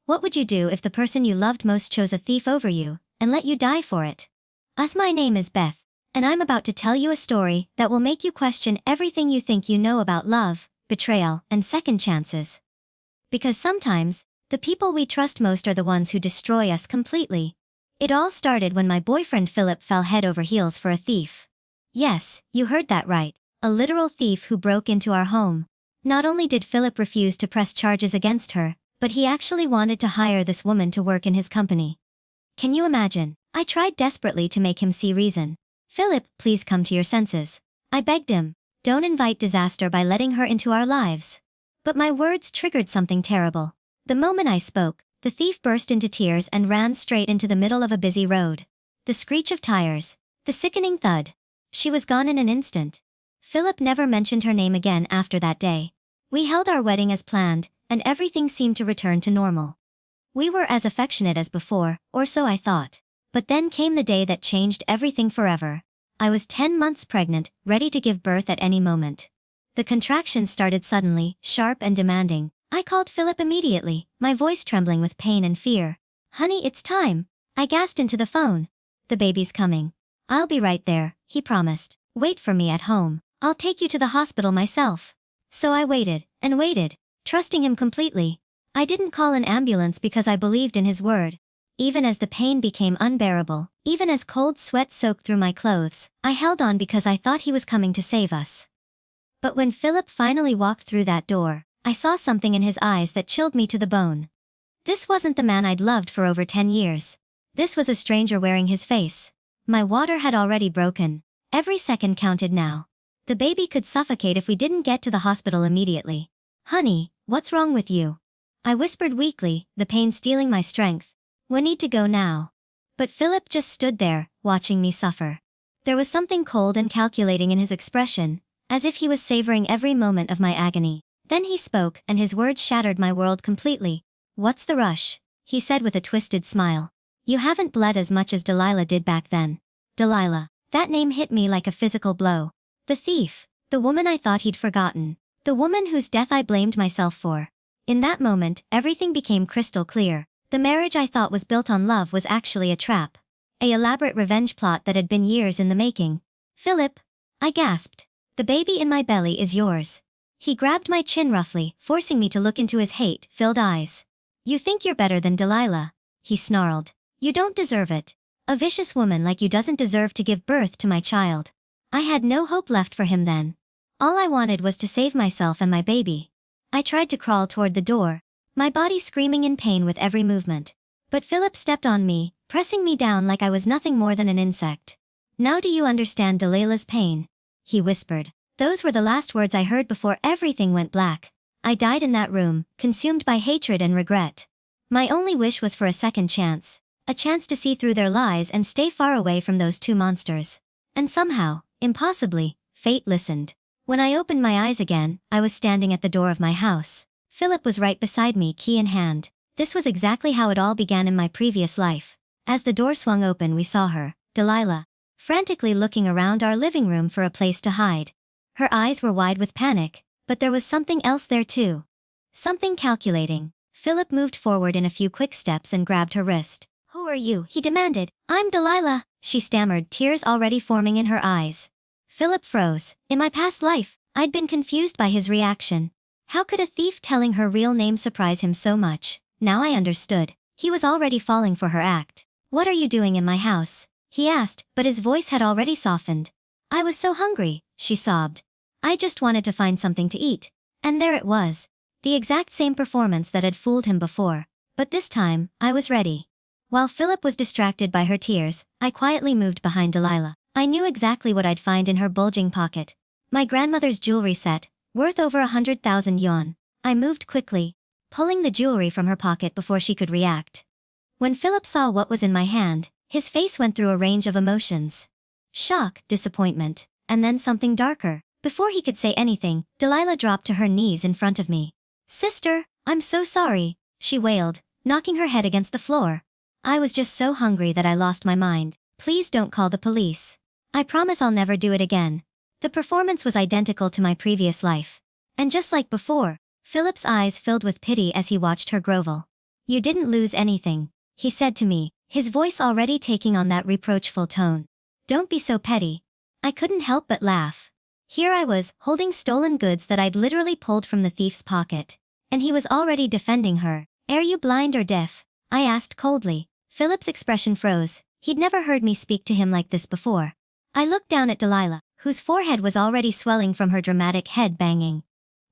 What would you do if the person you loved most chose a thief over you, and let you die for it? My name is Beth, and I'm about to tell you a story that will make you question everything you think you know about love, betrayal, and second chances. Because sometimes, the people we trust most are the ones who destroy us completely. It all started when my boyfriend Philip fell head over heels for a thief. Yes, you heard that right, a literal thief who broke into our home. Not only did Philip refuse to press charges against her, but he actually wanted to hire this woman to work in his company. Can you imagine? I tried desperately to make him see reason. Philip, please come to your senses. I begged him. Don't invite disaster by letting her into our lives. But my words triggered something terrible. The moment I spoke, the thief burst into tears and ran straight into the middle of a busy road. The screech of tires. The sickening thud. She was gone in an instant. Philip never mentioned her name again after that day. We held our wedding as planned, and everything seemed to return to normal. We were as affectionate as before, or so I thought. But then came the day that changed everything forever. I was 10 months pregnant, ready to give birth at any moment. The contractions started suddenly, sharp and demanding. I called Philip immediately, my voice trembling with pain and fear. Honey, it's time. I gasped into the phone. The baby's coming. I'll be right there, he promised. Wait for me at home. I'll take you to the hospital myself. So I waited, and waited, trusting him completely. I didn't call an ambulance because I believed in his word. Even as the pain became unbearable, even as cold sweat soaked through my clothes, I held on because I thought he was coming to save us. But when Philip finally walked through that door, I saw something in his eyes that chilled me to the bone. This wasn't the man I'd loved for over 10 years. This was a stranger wearing his face. My water had already broken. Every second counted now. The baby could suffocate if we didn't get to the hospital immediately. Honey, what's wrong with you? I whispered weakly, the pain stealing my strength. We need to go now. But Philip just stood there, watching me suffer. There was something cold and calculating in his expression, as if he was savoring every moment of my agony. Then he spoke, and his words shattered my world completely. What's the rush? He said with a twisted smile. You haven't bled as much as Delilah did back then. Delilah. That name hit me like a physical blow. The thief. The woman I thought he'd forgotten. The woman whose death I blamed myself for. In that moment, everything became crystal clear. The marriage I thought was built on love was actually a trap. An elaborate revenge plot that had been years in the making. Philip. I gasped. The baby in my belly is yours. He grabbed my chin roughly, forcing me to look into his hate-filled eyes. You think you're better than Delilah? He snarled. You don't deserve it. A vicious woman like you doesn't deserve to give birth to my child. I had no hope left for him then. All I wanted was to save myself and my baby. I tried to crawl toward the door, my body screaming in pain with every movement. But Philip stepped on me, pressing me down like I was nothing more than an insect. Now do you understand Delilah's pain? He whispered. Those were the last words I heard before everything went black. I died in that room, consumed by hatred and regret. My only wish was for a second chance. A chance to see through their lies and stay far away from those two monsters. And somehow, impossibly, fate listened. When I opened my eyes again, I was standing at the door of my house. Philip was right beside me, key in hand. This was exactly how it all began in my previous life. As the door swung open, we saw her, Delilah, frantically looking around our living room for a place to hide. Her eyes were wide with panic, but there was something else there too. Something calculating. Philip moved forward in a few quick steps and grabbed her wrist. Who are you? He demanded. I'm Delilah, she stammered, tears already forming in her eyes. Philip froze. In my past life, I'd been confused by his reaction. How could a thief telling her real name surprise him so much? Now I understood. He was already falling for her act. What are you doing in my house? He asked, but his voice had already softened. I was so hungry, she sobbed. I just wanted to find something to eat. And there it was. The exact same performance that had fooled him before. But this time, I was ready. While Philip was distracted by her tears, I quietly moved behind Delilah. I knew exactly what I'd find in her bulging pocket. My grandmother's jewelry set, worth over 100,000 yuan. I moved quickly, pulling the jewelry from her pocket before she could react. When Philip saw what was in my hand, his face went through a range of emotions. Shock, disappointment, and then something darker. Before he could say anything, Delilah dropped to her knees in front of me. Sister, I'm so sorry, she wailed, knocking her head against the floor. I was just so hungry that I lost my mind. Please don't call the police. I promise I'll never do it again. The performance was identical to my previous life. And just like before, Philip's eyes filled with pity as he watched her grovel. You didn't lose anything, he said to me, his voice already taking on that reproachful tone. Don't be so petty. I couldn't help but laugh. Here I was, holding stolen goods that I'd literally pulled from the thief's pocket. And he was already defending her. Are you blind or deaf? I asked coldly. Philip's expression froze. He'd never heard me speak to him like this before. I looked down at Delilah, whose forehead was already swelling from her dramatic head banging.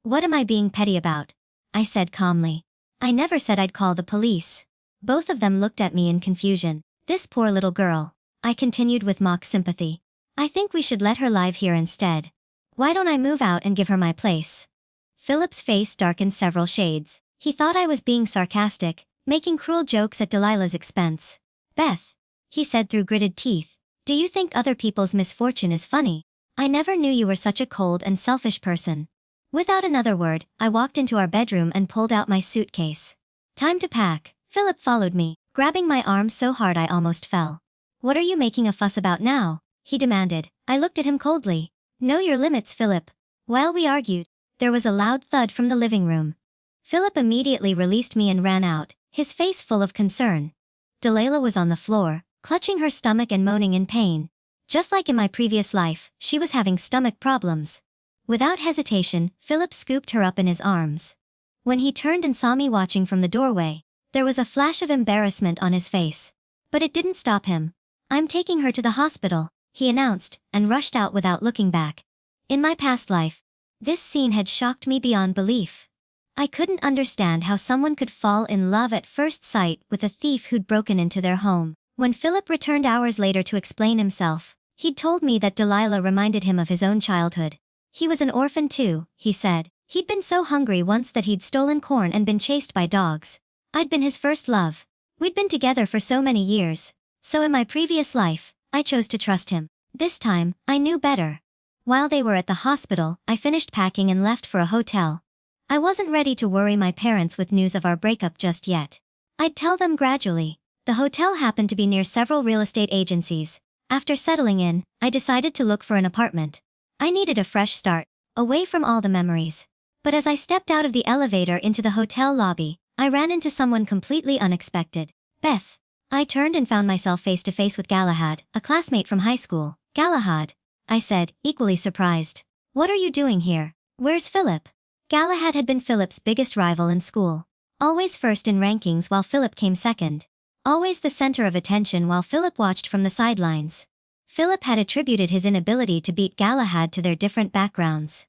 What am I being petty about? I said calmly. I never said I'd call the police. Both of them looked at me in confusion. This poor little girl. I continued with mock sympathy. I think we should let her live here instead. Why don't I move out and give her my place? Philip's face darkened several shades. He thought I was being sarcastic, making cruel jokes at Delilah's expense. Beth, he said through gritted teeth, do you think other people's misfortune is funny? I never knew you were such a cold and selfish person. Without another word, I walked into our bedroom and pulled out my suitcase. Time to pack. Philip followed me, grabbing my arm so hard I almost fell. What are you making a fuss about now? He demanded. I looked at him coldly. Know your limits, Philip. While we argued, there was a loud thud from the living room. Philip immediately released me and ran out, his face full of concern. Delilah was on the floor, clutching her stomach and moaning in pain. Just like in my previous life, she was having stomach problems. Without hesitation, Philip scooped her up in his arms. When he turned and saw me watching from the doorway, there was a flash of embarrassment on his face. But it didn't stop him. I'm taking her to the hospital, he announced, and rushed out without looking back. In my past life, this scene had shocked me beyond belief. I couldn't understand how someone could fall in love at first sight with a thief who'd broken into their home. When Philip returned hours later to explain himself, he'd told me that Delilah reminded him of his own childhood. He was an orphan too, he said. He'd been so hungry once that he'd stolen corn and been chased by dogs. I'd been his first love. We'd been together for so many years. So in my previous life, I chose to trust him. This time, I knew better. While they were at the hospital, I finished packing and left for a hotel. I wasn't ready to worry my parents with news of our breakup just yet. I'd tell them gradually. The hotel happened to be near several real estate agencies. After settling in, I decided to look for an apartment. I needed a fresh start, away from all the memories. But as I stepped out of the elevator into the hotel lobby, I ran into someone completely unexpected. Beth. I turned and found myself face to face with Galahad, a classmate from high school. Galahad, I said, equally surprised. What are you doing here? Where's Philip? Galahad had been Philip's biggest rival in school. Always first in rankings while Philip came second. Always the center of attention while Philip watched from the sidelines. Philip had attributed his inability to beat Galahad to their different backgrounds.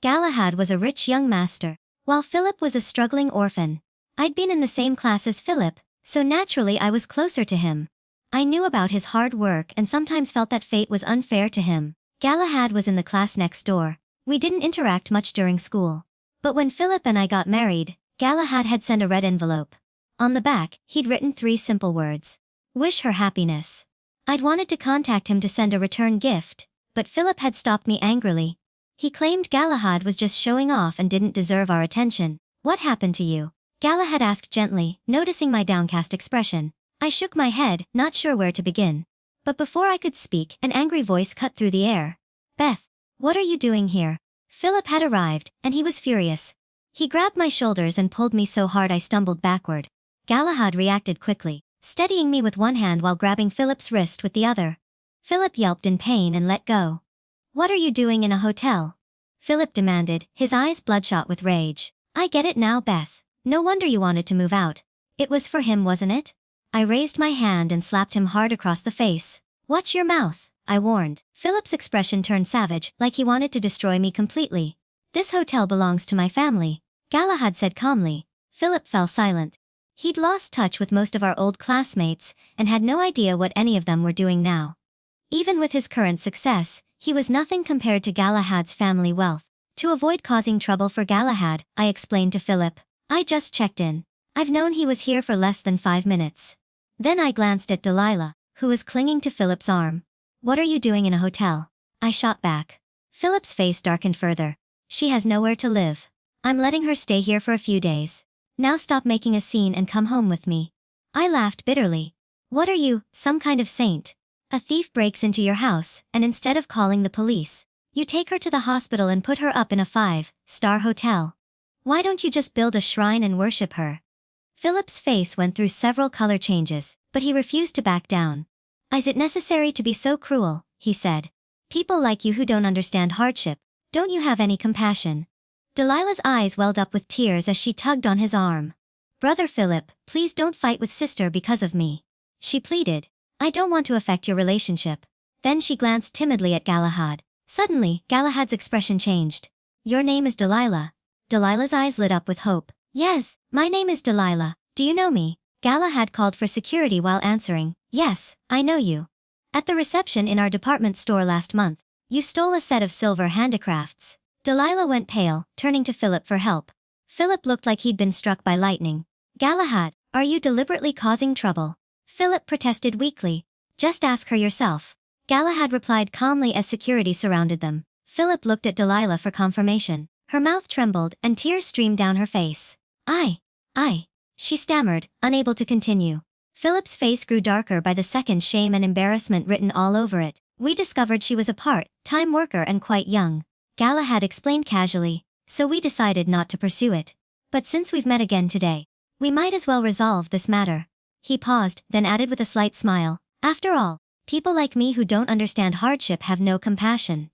Galahad was a rich young master, while Philip was a struggling orphan. I'd been in the same class as Philip, so naturally I was closer to him. I knew about his hard work and sometimes felt that fate was unfair to him. Galahad was in the class next door. We didn't interact much during school. But when Philip and I got married, Galahad had sent a red envelope. On the back, he'd written 3 simple words. Wish her happiness. I'd wanted to contact him to send a return gift, but Philip had stopped me angrily. He claimed Galahad was just showing off and didn't deserve our attention. What happened to you? Galahad asked gently, noticing my downcast expression. I shook my head, not sure where to begin. But before I could speak, an angry voice cut through the air. Beth, what are you doing here? Philip had arrived, and he was furious. He grabbed my shoulders and pulled me so hard I stumbled backward. Galahad reacted quickly, steadying me with one hand while grabbing Philip's wrist with the other. Philip yelped in pain and let go. What are you doing in a hotel? Philip demanded, his eyes bloodshot with rage. I get it now, Beth. No wonder you wanted to move out. It was for him, wasn't it? I raised my hand and slapped him hard across the face. Watch your mouth, I warned. Philip's expression turned savage, like he wanted to destroy me completely. This hotel belongs to my family, Galahad said calmly. Philip fell silent. He'd lost touch with most of our old classmates and had no idea what any of them were doing now. Even with his current success, he was nothing compared to Galahad's family wealth. To avoid causing trouble for Galahad, I explained to Philip. I just checked in. I've known he was here for less than 5 minutes. Then I glanced at Delilah, who was clinging to Philip's arm. What are you doing in a hotel? I shot back. Philip's face darkened further. She has nowhere to live. I'm letting her stay here for a few days. Now stop making a scene and come home with me. I laughed bitterly. What are you, some kind of saint? A thief breaks into your house, and instead of calling the police, you take her to the hospital and put her up in a 5-star hotel. Why don't you just build a shrine and worship her? Philip's face went through several color changes, but he refused to back down. Is it necessary to be so cruel? He said. People like you who don't understand hardship, don't you have any compassion? Delilah's eyes welled up with tears as she tugged on his arm. Brother Philip, please don't fight with sister because of me. She pleaded. I don't want to affect your relationship. Then she glanced timidly at Galahad. Suddenly, Galahad's expression changed. Your name is Delilah. Delilah's eyes lit up with hope. Yes, my name is Delilah. Do you know me? Galahad called for security while answering. Yes, I know you. At the reception in our department store last month, you stole a set of silver handicrafts. Delilah went pale, turning to Philip for help. Philip looked like he'd been struck by lightning. Galahad, are you deliberately causing trouble? Philip protested weakly. Just ask her yourself. Galahad replied calmly as security surrounded them. Philip looked at Delilah for confirmation. Her mouth trembled and tears streamed down her face. I. She stammered, unable to continue. Philip's face grew darker by the second, shame and embarrassment written all over it. We discovered she was a part-time worker and quite young. Galahad explained casually, so we decided not to pursue it. But since we've met again today, we might as well resolve this matter. He paused, then added with a slight smile, after all, people like me who don't understand hardship have no compassion.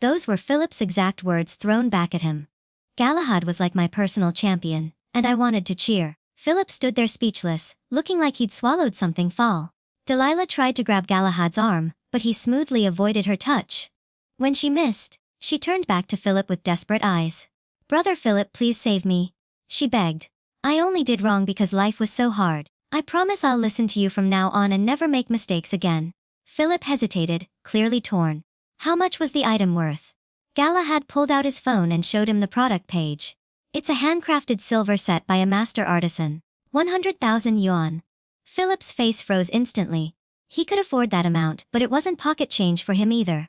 Those were Philip's exact words thrown back at him. Galahad was like my personal champion, and I wanted to cheer. Philip stood there speechless, looking like he'd swallowed something fall. Delilah tried to grab Galahad's arm, but he smoothly avoided her touch. When she missed, she turned back to Philip with desperate eyes. Brother Philip, please save me. She begged. I only did wrong because life was so hard. I promise I'll listen to you from now on and never make mistakes again. Philip hesitated, clearly torn. How much was the item worth? Galahad pulled out his phone and showed him the product page. It's a handcrafted silver set by a master artisan. 100,000 yuan. Philip's face froze instantly. He could afford that amount, but it wasn't pocket change for him either.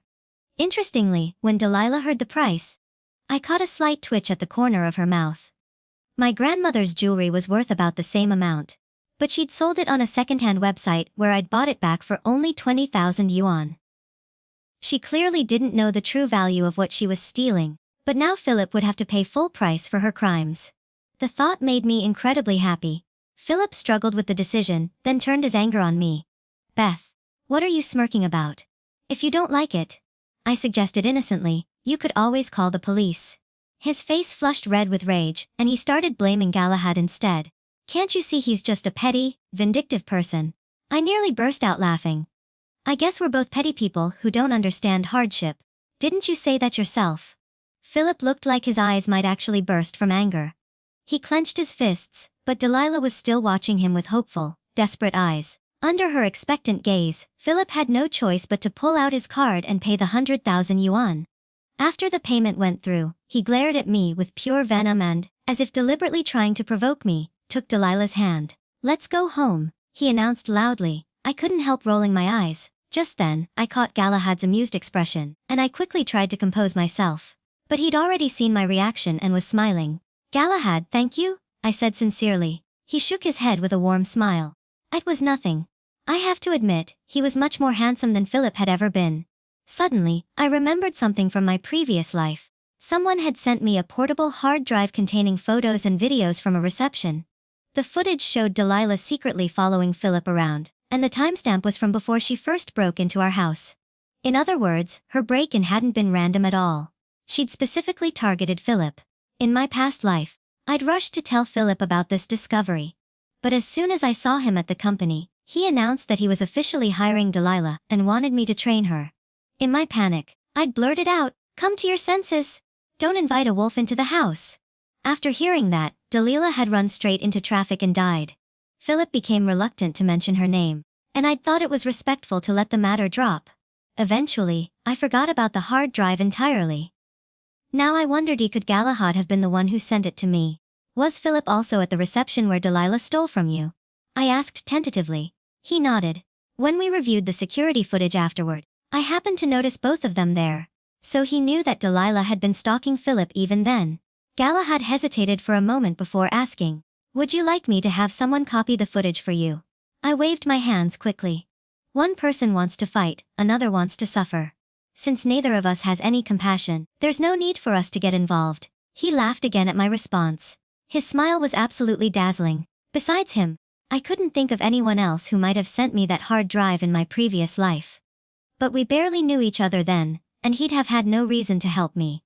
Interestingly, when Delilah heard the price, I caught a slight twitch at the corner of her mouth. My grandmother's jewelry was worth about the same amount, but she'd sold it on a second-hand website where I'd bought it back for only 20,000 yuan. She clearly didn't know the true value of what she was stealing, but now Philip would have to pay full price for her crimes. The thought made me incredibly happy. Philip struggled with the decision, then turned his anger on me. Beth, what are you smirking about? If you don't like it, I suggested innocently, you could always call the police. His face flushed red with rage, and he started blaming Galahad instead. Can't you see he's just a petty, vindictive person? I nearly burst out laughing. I guess we're both petty people who don't understand hardship. Didn't you say that yourself? Philip looked like his eyes might actually burst from anger. He clenched his fists, but Delilah was still watching him with hopeful, desperate eyes. Under her expectant gaze, Philip had no choice but to pull out his card and pay the 100,000 yuan. After the payment went through, he glared at me with pure venom and, as if deliberately trying to provoke me, took Delilah's hand. Let's go home, he announced loudly. I couldn't help rolling my eyes. Just then, I caught Galahad's amused expression, and I quickly tried to compose myself. But he'd already seen my reaction and was smiling. Galahad, thank you, I said sincerely. He shook his head with a warm smile. It was nothing. I have to admit, he was much more handsome than Philip had ever been. Suddenly, I remembered something from my previous life. Someone had sent me a portable hard drive containing photos and videos from a reception. The footage showed Delilah secretly following Philip around, and the timestamp was from before she first broke into our house. In other words, her break-in hadn't been random at all. She'd specifically targeted Philip. In my past life, I'd rushed to tell Philip about this discovery. But as soon as I saw him at the company, he announced that he was officially hiring Delilah and wanted me to train her. In my panic, I'd blurted out, "Come to your senses. Don't invite a wolf into the house." After hearing that, Delilah had run straight into traffic and died. Philip became reluctant to mention her name, and I'd thought it was respectful to let the matter drop. Eventually, I forgot about the hard drive entirely. Now I wondered, could Galahad have been the one who sent it to me? Was Philip also at the reception where Delilah stole from you? I asked tentatively. He nodded. When we reviewed the security footage afterward, I happened to notice both of them there. So he knew that Delilah had been stalking Philip even then. Galahad hesitated for a moment before asking, "Would you like me to have someone copy the footage for you?" I waved my hands quickly. One person wants to fight, another wants to suffer. Since neither of us has any compassion, there's no need for us to get involved. He laughed again at my response. His smile was absolutely dazzling. Besides him, I couldn't think of anyone else who might have sent me that hard drive in my previous life. But we barely knew each other then, and he'd have had no reason to help me.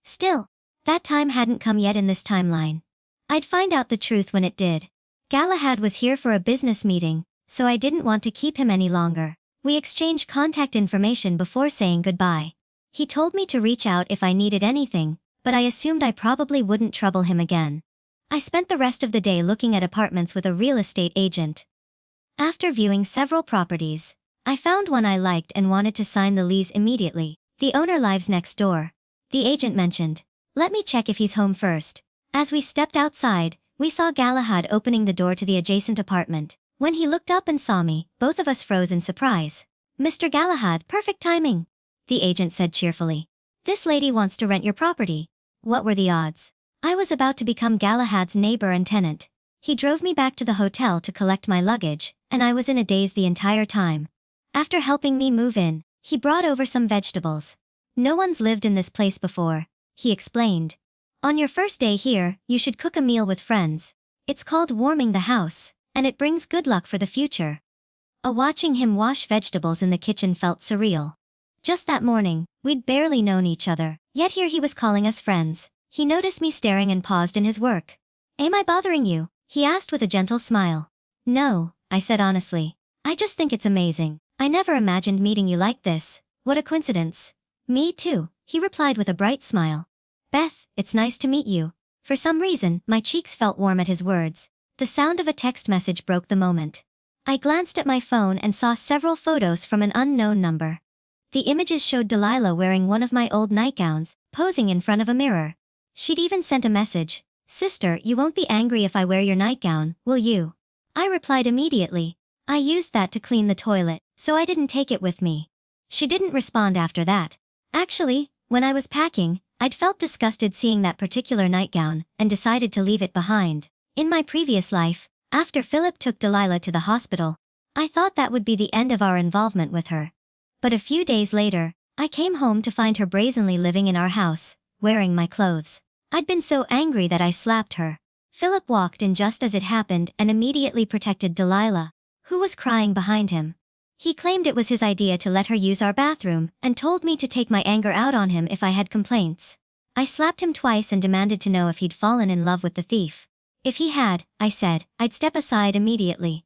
Still, that time hadn't come yet in this timeline. I'd find out the truth when it did. Galahad was here for a business meeting, so I didn't want to keep him any longer. We exchanged contact information before saying goodbye. He told me to reach out if I needed anything, but I assumed I probably wouldn't trouble him again. I spent the rest of the day looking at apartments with a real estate agent. After viewing several properties, I found one I liked and wanted to sign the lease immediately. The owner lives next door. The agent mentioned, "Let me check if he's home first." As we stepped outside, we saw Galahad opening the door to the adjacent apartment. When he looked up and saw me, both of us froze in surprise. "Mr. Galahad, perfect timing," the agent said cheerfully. "This lady wants to rent your property." What were the odds? I was about to become Galahad's neighbor and tenant. He drove me back to the hotel to collect my luggage, and I was in a daze the entire time. After helping me move in, he brought over some vegetables. "No one's lived in this place before," he explained. "On your first day here, you should cook a meal with friends. It's called warming the house, and it brings good luck for the future." Watching him wash vegetables in the kitchen felt surreal. Just that morning, we'd barely known each other, yet here he was calling us friends. He noticed me staring and paused in his work. "Am I bothering you?" he asked with a gentle smile. "No," I said honestly. "I just think it's amazing. I never imagined meeting you like this. What a coincidence." "Me too," he replied with a bright smile. "Beth, it's nice to meet you." For some reason, my cheeks felt warm at his words. The sound of a text message broke the moment. I glanced at my phone and saw several photos from an unknown number. The images showed Delilah wearing one of my old nightgowns, posing in front of a mirror. She'd even sent a message. "Sister, you won't be angry if I wear your nightgown, will you?" I replied immediately. I used that to clean the toilet, so I didn't take it with me. She didn't respond after that. Actually, when I was packing, I'd felt disgusted seeing that particular nightgown, and decided to leave it behind. In my previous life, after Philip took Delilah to the hospital, I thought that would be the end of our involvement with her. But a few days later, I came home to find her brazenly living in our house, wearing my clothes. I'd been so angry that I slapped her. Philip walked in just as it happened and immediately protected Delilah, who was crying behind him. He claimed it was his idea to let her use our bathroom, and told me to take my anger out on him if I had complaints. I slapped him twice and demanded to know if he'd fallen in love with the thief. If he had, I said, I'd step aside immediately.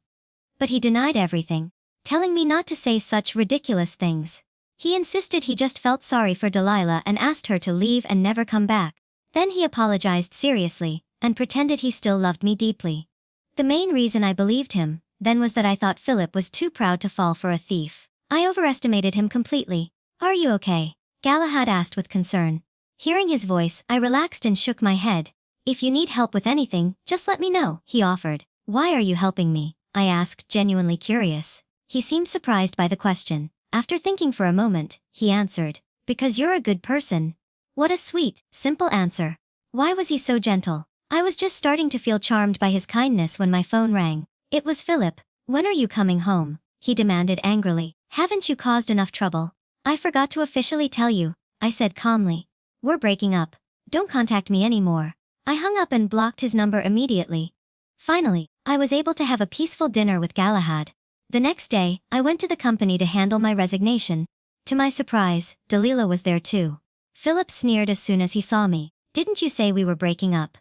But he denied everything, telling me not to say such ridiculous things. He insisted he just felt sorry for Delilah and asked her to leave and never come back. Then he apologized seriously, and pretended he still loved me deeply. The main reason I believed him, then, was that I thought Philip was too proud to fall for a thief. I overestimated him completely. "Are you okay?" Galahad asked with concern. Hearing his voice, I relaxed and shook my head. "If you need help with anything, just let me know," he offered. "Why are you helping me?" I asked, genuinely curious. He seemed surprised by the question. After thinking for a moment, he answered, "Because you're a good person." What a sweet, simple answer. Why was he so gentle? I was just starting to feel charmed by his kindness when my phone rang. It was Philip. "When are you coming home?" he demanded angrily. "Haven't you caused enough trouble?" "I forgot to officially tell you," I said calmly. "We're breaking up. Don't contact me anymore." I hung up and blocked his number immediately. Finally, I was able to have a peaceful dinner with Galahad. The next day, I went to the company to handle my resignation. To my surprise, Delilah was there too. Philip sneered as soon as he saw me. "Didn't you say we were breaking up?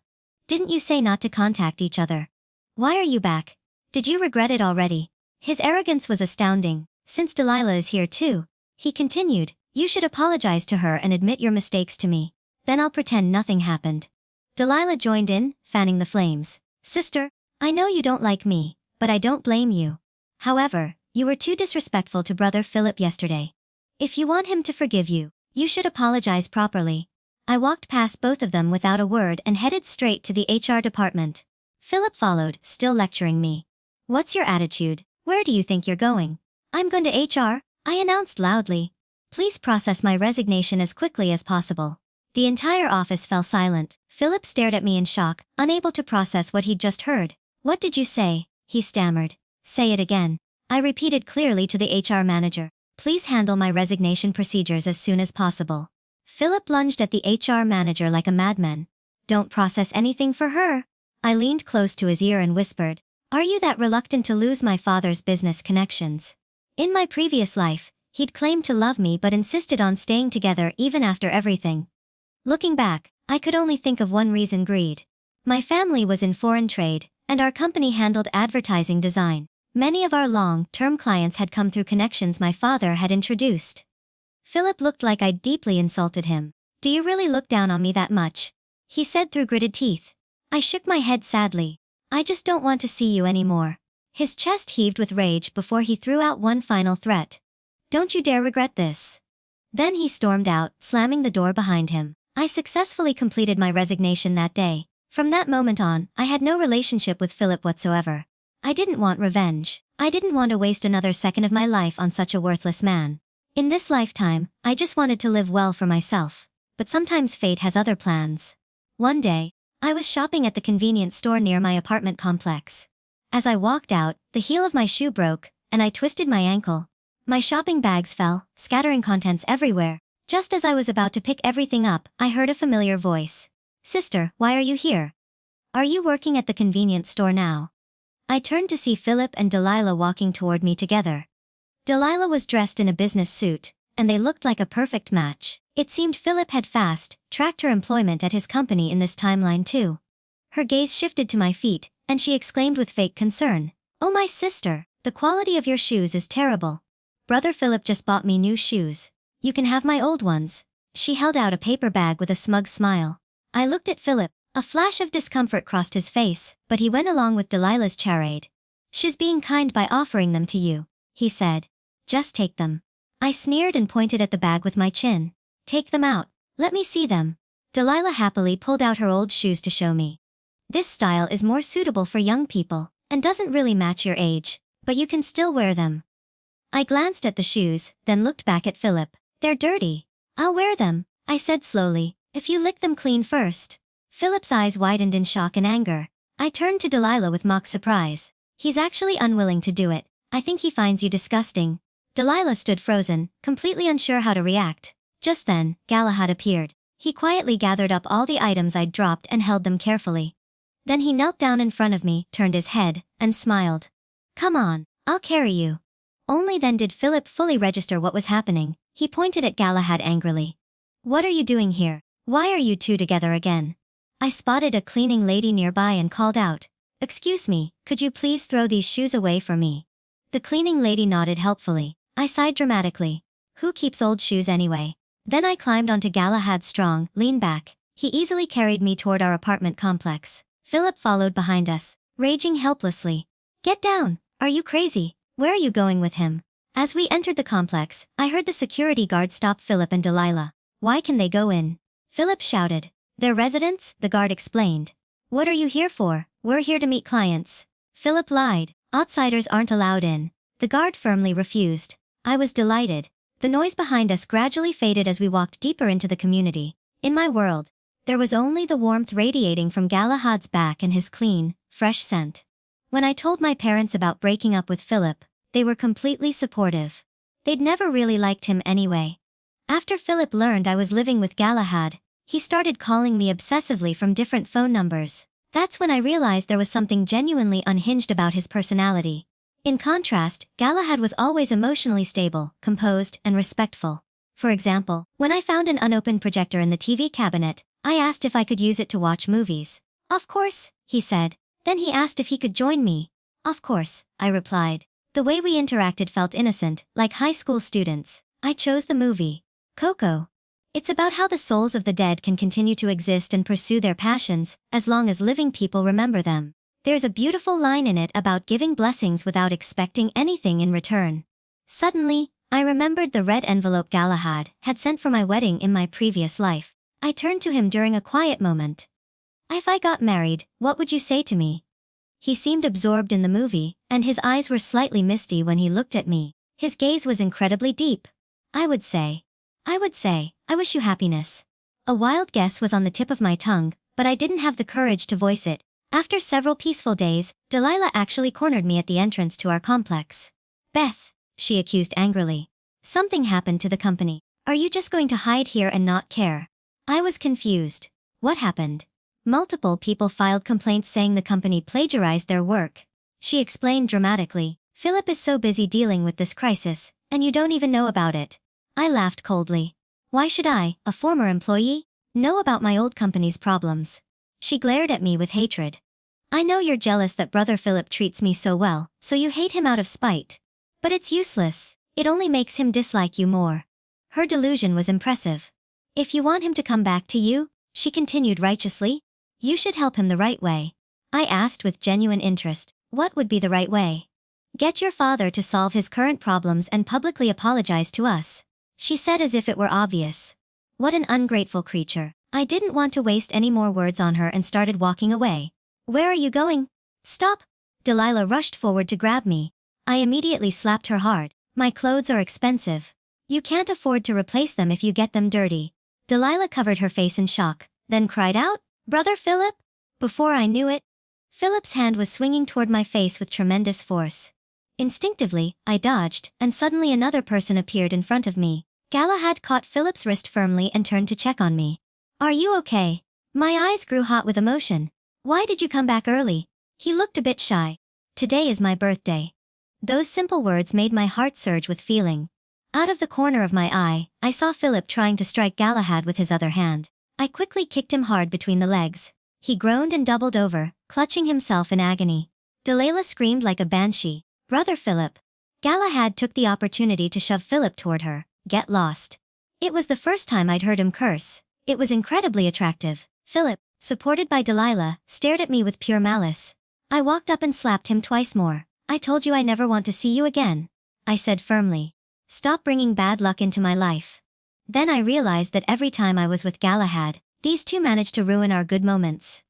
Didn't you say not to contact each other? Why are you back? Did you regret it already?" His arrogance was astounding. "Since Delilah is here too," he continued, "you should apologize to her and admit your mistakes to me. Then I'll pretend nothing happened." Delilah joined in, fanning the flames. "Sister, I know you don't like me, but I don't blame you. However, you were too disrespectful to Brother Philip yesterday. If you want him to forgive you, you should apologize properly." I walked past both of them without a word and headed straight to the HR department. Philip followed, still lecturing me. "What's your attitude? Where do you think you're going?" "I'm going to HR," I announced loudly. "Please process my resignation as quickly as possible." The entire office fell silent. Philip stared at me in shock, unable to process what he'd just heard. "What did you say?" he stammered. "Say it again." I repeated clearly to the HR manager. "Please handle my resignation procedures as soon as possible." Philip lunged at the HR manager like a madman. "Don't process anything for her. I leaned close to his ear and whispered, "Are you that reluctant to lose my father's business connections?" In my previous life, he'd claimed to love me but insisted on staying together even after everything. Looking back, I could only think of one reason: greed. My family was in foreign trade, and our company handled advertising design. Many of our long-term clients had come through connections my father had introduced. Philip looked like I'd deeply insulted him. "Do you really look down on me that much?" he said through gritted teeth. I shook my head sadly. "I just don't want to see you anymore." His chest heaved with rage before he threw out one final threat. "Don't you dare regret this." Then he stormed out, slamming the door behind him. I successfully completed my resignation that day. From that moment on, I had no relationship with Philip whatsoever. I didn't want revenge. I didn't want to waste another second of my life on such a worthless man. In this lifetime, I just wanted to live well for myself. But sometimes fate has other plans. One day, I was shopping at the convenience store near my apartment complex. As I walked out, the heel of my shoe broke, and I twisted my ankle. My shopping bags fell, scattering contents everywhere. Just as I was about to pick everything up, I heard a familiar voice. "Sister, why are you here? Are you working at the convenience store now?" I turned to see Philip and Delilah walking toward me together. Delilah was dressed in a business suit, and they looked like a perfect match. It seemed Philip had fast-tracked her employment at his company in this timeline too. Her gaze shifted to my feet, and she exclaimed with fake concern, "Oh my sister, the quality of your shoes is terrible. Brother Philip just bought me new shoes. You can have my old ones." She held out a paper bag with a smug smile. I looked at Philip. A flash of discomfort crossed his face, but he went along with Delilah's charade. "She's being kind by offering them to you," he said. "Just take them." I sneered and pointed at the bag with my chin. "Take them out. Let me see them." Delilah happily pulled out her old shoes to show me. "This style is more suitable for young people, and doesn't really match your age, but you can still wear them." I glanced at the shoes, then looked back at Philip. "They're dirty." "I'll wear them," I said slowly, "if you lick them clean first." Philip's eyes widened in shock and anger. I turned to Delilah with mock surprise. "He's actually unwilling to do it. I think he finds you disgusting." Delilah stood frozen, completely unsure how to react. Just then, Galahad appeared. He quietly gathered up all the items I'd dropped and held them carefully. Then he knelt down in front of me, turned his head, and smiled. "Come on, I'll carry you." Only then did Philip fully register what was happening. He pointed at Galahad angrily. "What are you doing here? Why are you two together again?" I spotted a cleaning lady nearby and called out, "Excuse me, could you please throw these shoes away for me?" The cleaning lady nodded helpfully. I sighed dramatically. Who keeps old shoes anyway? Then I climbed onto Galahad's strong, lean back. He easily carried me toward our apartment complex. Philip followed behind us, raging helplessly. "Get down! Are you crazy? Where are you going with him?" As we entered the complex, I heard the security guard stop Philip and Delilah. "Why can they go in?" Philip shouted. "They're residents," the guard explained. "What are you here for?" "We're here to meet clients." Philip lied. "Outsiders aren't allowed in." The guard firmly refused. I was delighted. The noise behind us gradually faded as we walked deeper into the community. In my world, there was only the warmth radiating from Galahad's back and his clean, fresh scent. When I told my parents about breaking up with Philip, they were completely supportive. They'd never really liked him anyway. After Philip learned I was living with Galahad, he started calling me obsessively from different phone numbers. That's when I realized there was something genuinely unhinged about his personality. In contrast, Galahad was always emotionally stable, composed, and respectful. For example, when I found an unopened projector in the TV cabinet, I asked if I could use it to watch movies. "Of course," he said. Then he asked if he could join me. "Of course," I replied. The way we interacted felt innocent, like high school students. I chose the movie Coco. It's about how the souls of the dead can continue to exist and pursue their passions, as long as living people remember them. There's a beautiful line in it about giving blessings without expecting anything in return. Suddenly, I remembered the red envelope Galahad had sent for my wedding in my previous life. I turned to him during a quiet moment. "If I got married, what would you say to me?" He seemed absorbed in the movie, and his eyes were slightly misty when he looked at me. His gaze was incredibly deep. I would say, "I wish you happiness." A wild guess was on the tip of my tongue, but I didn't have the courage to voice it. After several peaceful days, Delilah actually cornered me at the entrance to our complex. "Beth," she accused angrily. "Something happened to the company. Are you just going to hide here and not care?" I was confused. What happened? Multiple people filed complaints saying the company plagiarized their work. She explained dramatically, Philip is so busy dealing with this crisis, and you don't even know about it. I laughed coldly. Why should I, a former employee, know about my old company's problems? She glared at me with hatred. I know you're jealous that brother Philip treats me so well, so you hate him out of spite. But it's useless. It only makes him dislike you more. Her delusion was impressive. If you want him to come back to you, she continued righteously, you should help him the right way. I asked with genuine interest, what would be the right way? Get your father to solve his current problems and publicly apologize to us. She said as if it were obvious. What an ungrateful creature. I didn't want to waste any more words on her and started walking away. Where are you going? Stop! Delilah rushed forward to grab me. I immediately slapped her hard. My clothes are expensive. You can't afford to replace them if you get them dirty. Delilah covered her face in shock, then cried out, Brother Philip? Before I knew it, Philip's hand was swinging toward my face with tremendous force. Instinctively, I dodged, and suddenly another person appeared in front of me. Galahad caught Philip's wrist firmly and turned to check on me. Are you okay? My eyes grew hot with emotion. Why did you come back early? He looked a bit shy. Today is my birthday. Those simple words made my heart surge with feeling. Out of the corner of my eye, I saw Philip trying to strike Galahad with his other hand. I quickly kicked him hard between the legs. He groaned and doubled over, clutching himself in agony. Delilah screamed like a banshee. Brother Philip. Galahad took the opportunity to shove Philip toward her. Get lost. It was the first time I'd heard him curse. It was incredibly attractive. Philip, supported by Delilah, stared at me with pure malice. I walked up and slapped him twice more. I told you I never want to see you again. I said firmly. Stop bringing bad luck into my life. Then I realized that every time I was with Galahad, these two managed to ruin our good moments.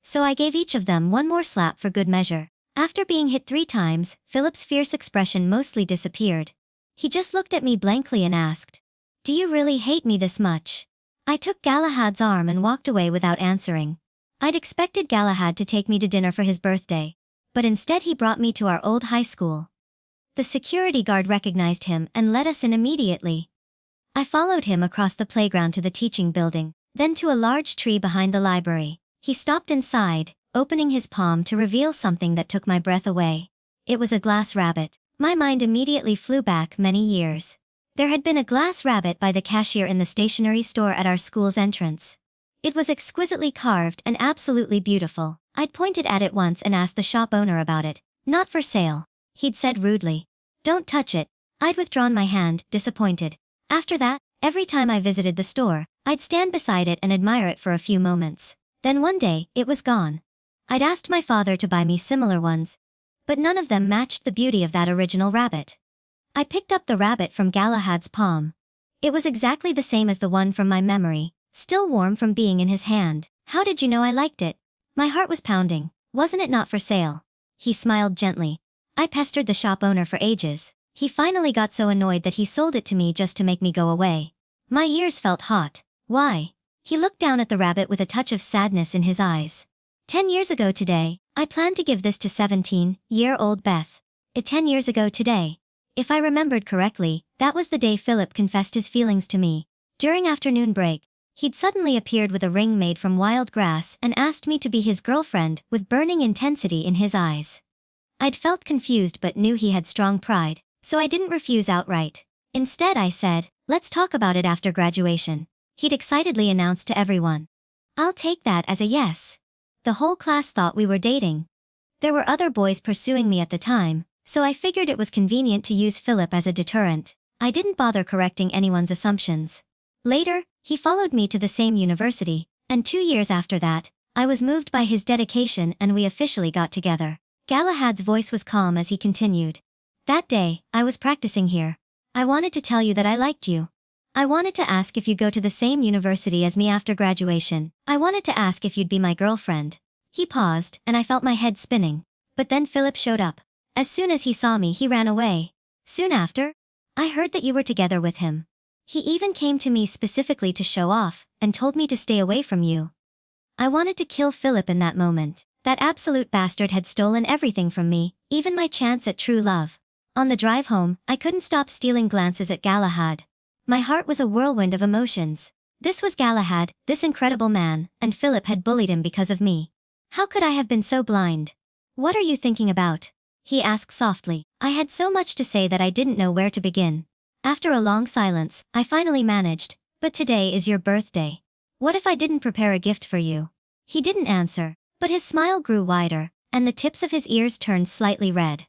So I gave each of them one more slap for good measure. After being hit 3 times, Philip's fierce expression mostly disappeared. He just looked at me blankly and asked, Do you really hate me this much? I took Galahad's arm and walked away without answering. I'd expected Galahad to take me to dinner for his birthday, but instead he brought me to our old high school. The security guard recognized him and let us in immediately. I followed him across the playground to the teaching building, then to a large tree behind the library. He stopped inside, opening his palm to reveal something that took my breath away. It was a glass rabbit. My mind immediately flew back many years. There had been a glass rabbit by the cashier in the stationery store at our school's entrance. It was exquisitely carved and absolutely beautiful. I'd pointed at it once and asked the shop owner about it. Not for sale. He'd said rudely. Don't touch it. I'd withdrawn my hand, disappointed. After that, every time I visited the store, I'd stand beside it and admire it for a few moments. Then one day, it was gone. I'd asked my father to buy me similar ones, but none of them matched the beauty of that original rabbit. I picked up the rabbit from Galahad's palm. It was exactly the same as the one from my memory, still warm from being in his hand. How did you know I liked it? My heart was pounding. Wasn't it not for sale? He smiled gently. I pestered the shop owner for ages. He finally got so annoyed that he sold it to me just to make me go away. My ears felt hot. Why? He looked down at the rabbit with a touch of sadness in his eyes. 10 years ago today, I planned to give this to 17-year-old Beth. 10 years ago today. If I remembered correctly, that was the day Philip confessed his feelings to me. During afternoon break, he'd suddenly appeared with a ring made from wild grass and asked me to be his girlfriend with burning intensity in his eyes. I'd felt confused but knew he had strong pride, so I didn't refuse outright. Instead I said, let's talk about it after graduation. He'd excitedly announced to everyone. I'll take that as a yes. The whole class thought we were dating. There were other boys pursuing me at the time, so I figured it was convenient to use Philip as a deterrent. I didn't bother correcting anyone's assumptions. Later, he followed me to the same university, and 2 years after that, I was moved by his dedication and we officially got together. Galahad's voice was calm as he continued. That day, I was practicing here. I wanted to tell you that I liked you. I wanted to ask if you'd go to the same university as me after graduation. I wanted to ask if you'd be my girlfriend. He paused, and I felt my head spinning. But then Philip showed up. As soon as he saw me, he ran away. Soon after, I heard that you were together with him. He even came to me specifically to show off, and told me to stay away from you. I wanted to kill Philip in that moment. That absolute bastard had stolen everything from me, even my chance at true love. On the drive home, I couldn't stop stealing glances at Galahad. My heart was a whirlwind of emotions. This was Galahad, this incredible man, and Philip had bullied him because of me. How could I have been so blind? What are you thinking about? He asked softly. I had so much to say that I didn't know where to begin. After a long silence, I finally managed, but today is your birthday. What if I didn't prepare a gift for you? He didn't answer, but his smile grew wider, and the tips of his ears turned slightly red.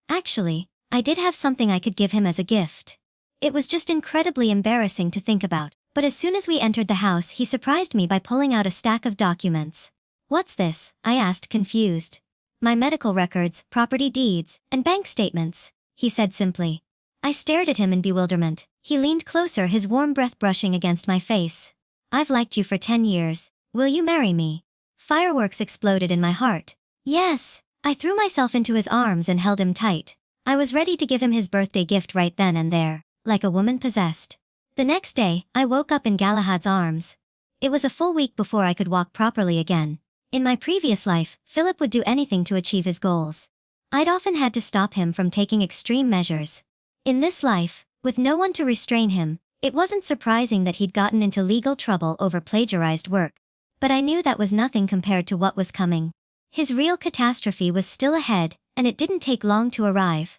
Actually, I did have something I could give him as a gift. It was just incredibly embarrassing to think about, but as soon as we entered the house he surprised me by pulling out a stack of documents. What's this? I asked, confused. My medical records, property deeds, and bank statements, he said simply. I stared at him in bewilderment. He leaned closer, his warm breath brushing against my face. I've liked you for 10 years. Will you marry me? Fireworks exploded in my heart. Yes! I threw myself into his arms and held him tight. I was ready to give him his birthday gift right then and there, like a woman possessed. The next day, I woke up in Galahad's arms. It was a full week before I could walk properly again. In my previous life, Philip would do anything to achieve his goals. I'd often had to stop him from taking extreme measures. In this life, with no one to restrain him, it wasn't surprising that he'd gotten into legal trouble over plagiarized work. But I knew that was nothing compared to what was coming. His real catastrophe was still ahead, and it didn't take long to arrive.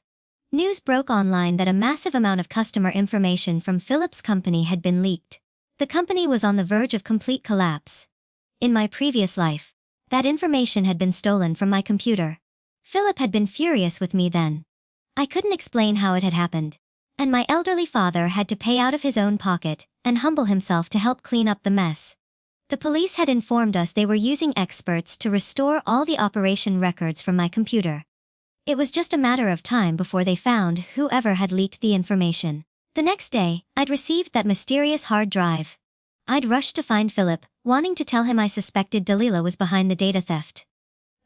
News broke online that a massive amount of customer information from Philip's company had been leaked. The company was on the verge of complete collapse. In my previous life, that information had been stolen from my computer. Philip had been furious with me then. I couldn't explain how it had happened. And my elderly father had to pay out of his own pocket and humble himself to help clean up the mess. The police had informed us they were using experts to restore all the operation records from my computer. It was just a matter of time before they found whoever had leaked the information. The next day, I'd received that mysterious hard drive. I'd rushed to find Philip, wanting to tell him I suspected Delilah was behind the data theft.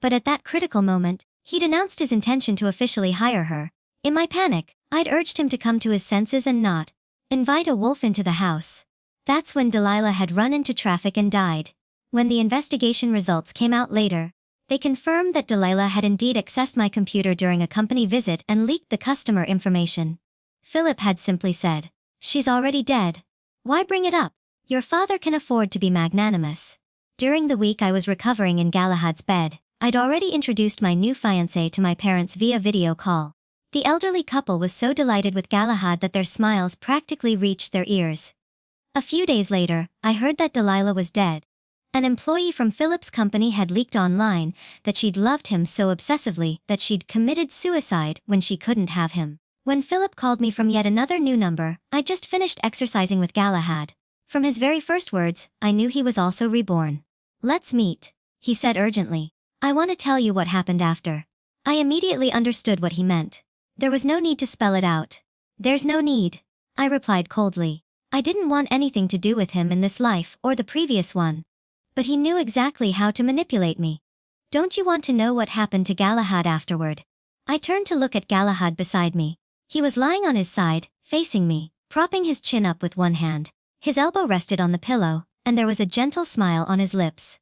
But at that critical moment, he'd announced his intention to officially hire her. In my panic, I'd urged him to come to his senses and not invite a wolf into the house. That's when Delilah had run into traffic and died. When the investigation results came out later, they confirmed that Delilah had indeed accessed my computer during a company visit and leaked the customer information. Philip had simply said, "She's already dead. Why bring it up? Your father can afford to be magnanimous." During the week I was recovering in Galahad's bed, I'd already introduced my new fiancé to my parents via video call. The elderly couple was so delighted with Galahad that their smiles practically reached their ears. A few days later, I heard that Delilah was dead. An employee from Philip's company had leaked online that she'd loved him so obsessively that she'd committed suicide when she couldn't have him. When Philip called me from yet another new number, I just finished exercising with Galahad. From his very first words, I knew he was also reborn. "Let's meet," he said urgently. "I want to tell you what happened after." I immediately understood what he meant. There was no need to spell it out. "There's no need," I replied coldly. I didn't want anything to do with him in this life or the previous one. But he knew exactly how to manipulate me. "Don't you want to know what happened to Galahad afterward?" I turned to look at Galahad beside me. He was lying on his side, facing me, propping his chin up with one hand. His elbow rested on the pillow, and there was a gentle smile on his lips.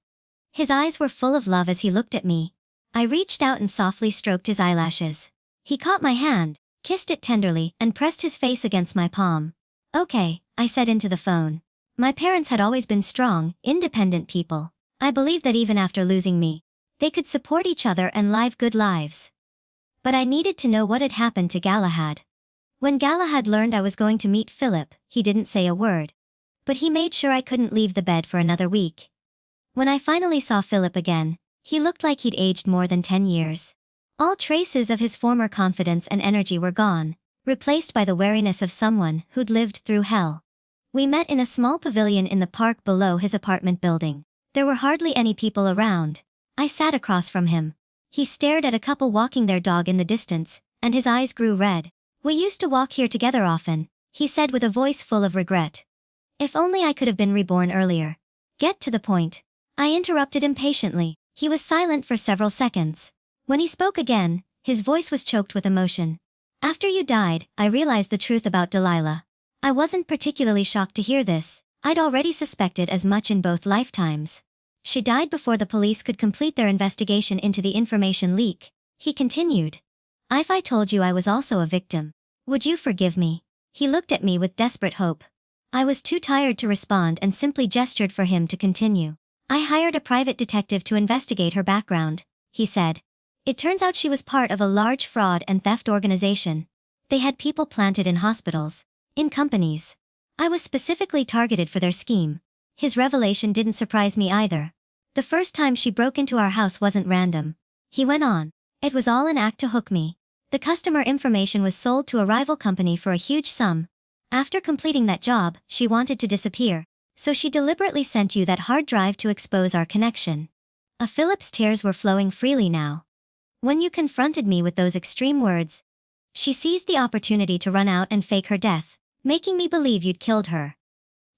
His eyes were full of love as he looked at me. I reached out and softly stroked his eyelashes. He caught my hand, kissed it tenderly, and pressed his face against my palm. "Okay," I said into the phone. My parents had always been strong, independent people. I believed that even after losing me, they could support each other and live good lives. But I needed to know what had happened to Galahad. When Galahad learned I was going to meet Philip, he didn't say a word. But he made sure I couldn't leave the bed for another week. When I finally saw Philip again, he looked like he'd aged more than 10 years. All traces of his former confidence and energy were gone, replaced by the wariness of someone who'd lived through hell. We met in a small pavilion in the park below his apartment building. There were hardly any people around. I sat across from him. He stared at a couple walking their dog in the distance, and his eyes grew red. "We used to walk here together often," he said with a voice full of regret. "If only I could have been reborn earlier." "Get to the point," I interrupted impatiently. He was silent for several seconds. When he spoke again, his voice was choked with emotion. "After you died, I realized the truth about Delilah. I wasn't particularly shocked to hear this. I'd already suspected as much in both lifetimes. She died before the police could complete their investigation into the information leak," he continued. "If I told you I was also a victim, would you forgive me?" He looked at me with desperate hope. I was too tired to respond and simply gestured for him to continue. I hired a private detective to investigate her background, he said. It turns out she was part of a large fraud and theft organization. They had people planted in hospitals, in companies. I was specifically targeted for their scheme. His revelation didn't surprise me either. The first time she broke into our house wasn't random. He went on. It was all an act to hook me. The customer information was sold to a rival company for a huge sum. After completing that job, she wanted to disappear. So she deliberately sent you that hard drive to expose our connection. Philip's tears were flowing freely now. When you confronted me with those extreme words, she seized the opportunity to run out and fake her death, making me believe you'd killed her.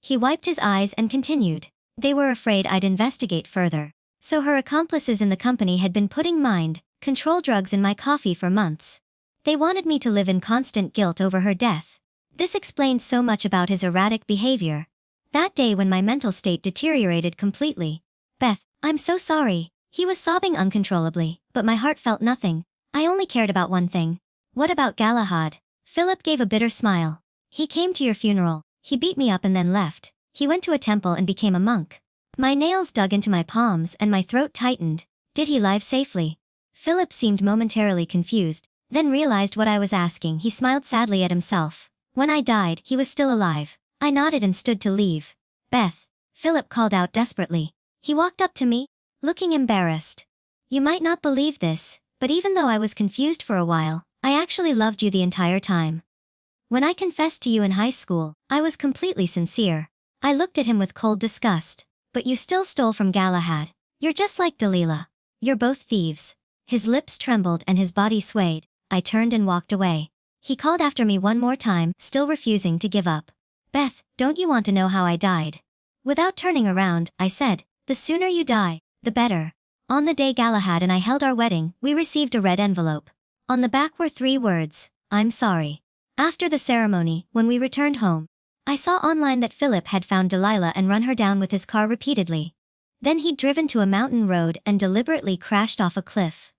He wiped his eyes and continued. They were afraid I'd investigate further. So her accomplices in the company had been putting mind control drugs in my coffee for months. They wanted me to live in constant guilt over her death. This explains so much about his erratic behavior. That day when my mental state deteriorated completely. Beth, I'm so sorry. He was sobbing uncontrollably, but my heart felt nothing. I only cared about one thing. What about Galahad? Philip gave a bitter smile. He came to your funeral. He beat me up and then left. He went to a temple and became a monk. My nails dug into my palms and my throat tightened. Did he live safely? Philip seemed momentarily confused, then realized what I was asking. He smiled sadly at himself. When I died, he was still alive. I nodded and stood to leave. Beth, Philip called out desperately. He walked up to me, looking embarrassed. You might not believe this, but even though I was confused for a while, I actually loved you the entire time. When I confessed to you in high school, I was completely sincere. I looked at him with cold disgust. But you still stole from Galahad. You're just like Delilah. You're both thieves. His lips trembled and his body swayed. I turned and walked away. He called after me one more time, still refusing to give up. Beth, don't you want to know how I died? Without turning around, I said, the sooner you die, the better. On the day Galahad and I held our wedding, we received a red envelope. On the back were 3 words, I'm sorry. After the ceremony, when we returned home, I saw online that Philip had found Delilah and run her down with his car repeatedly. Then he'd driven to a mountain road and deliberately crashed off a cliff.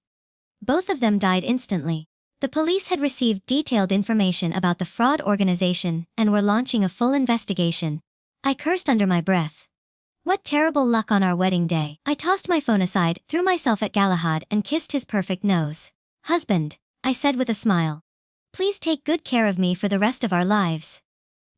Both of them died instantly. The police had received detailed information about the fraud organization and were launching a full investigation. I cursed under my breath. What terrible luck on our wedding day. I tossed my phone aside, threw myself at Galahad and kissed his perfect nose. Husband, I said with a smile. Please take good care of me for the rest of our lives.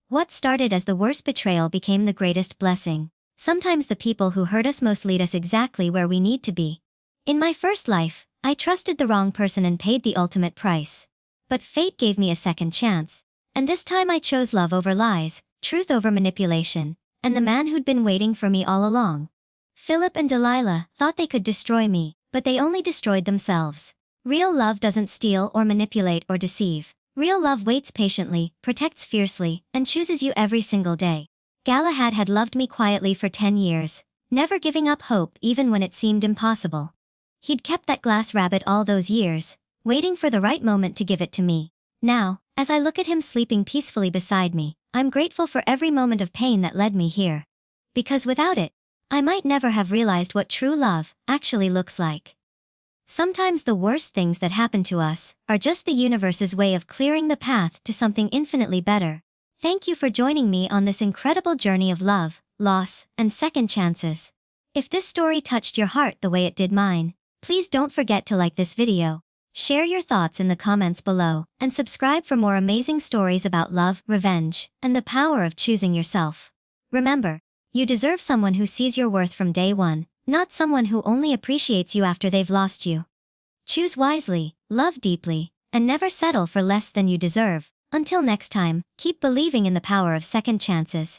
What started as the worst betrayal became the greatest blessing. Sometimes the people who hurt us most lead us exactly where we need to be. In my first life, I trusted the wrong person and paid the ultimate price. But fate gave me a second chance. And this time I chose love over lies, truth over manipulation, and the man who'd been waiting for me all along. Philip and Delilah thought they could destroy me, but they only destroyed themselves. Real love doesn't steal or manipulate or deceive. Real love waits patiently, protects fiercely, and chooses you every single day. Galahad had loved me quietly for 10 years, never giving up hope even when it seemed impossible. He'd kept that glass rabbit all those years, waiting for the right moment to give it to me. Now, as I look at him sleeping peacefully beside me, I'm grateful for every moment of pain that led me here. Because without it, I might never have realized what true love actually looks like. Sometimes the worst things that happen to us are just the universe's way of clearing the path to something infinitely better. Thank you for joining me on this incredible journey of love, loss, and second chances. If this story touched your heart the way it did mine, please don't forget to like this video, share your thoughts in the comments below, and subscribe for more amazing stories about love, revenge, and the power of choosing yourself. Remember, you deserve someone who sees your worth from day one, not someone who only appreciates you after they've lost you. Choose wisely, love deeply, and never settle for less than you deserve. Until next time, keep believing in the power of second chances.